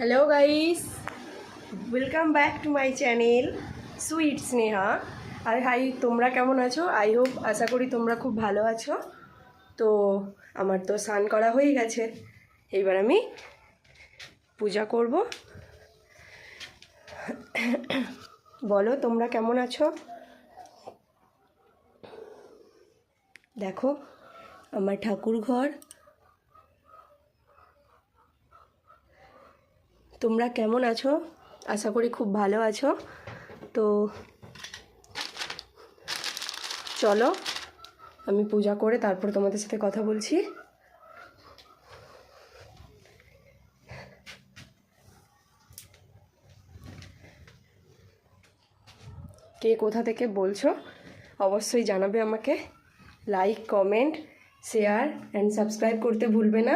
Hello guys, welcome back to my channel sweet Sneha. আর hi, তোমরা কেমন আছো? আই হোপ, আশা করি তোমরা খুব ভালো আছো। তো আমার তো স্নান করা হয়ে গেছে, এইবার আমি পূজা করব। বলো তোমরা কেমন আছো? দেখো আমার ঠাকুর ঘর। তোমরা কেমন আছো? আশা করি খুব ভালো আছো। তো চলো আমি পূজা করে তারপর তোমাদের সাথে কথা বলছি। কে কোথা থেকে বলছো অবশ্যই জানাবে আমাকে। Like, comment, share and subscribe করতে ভুলবে না।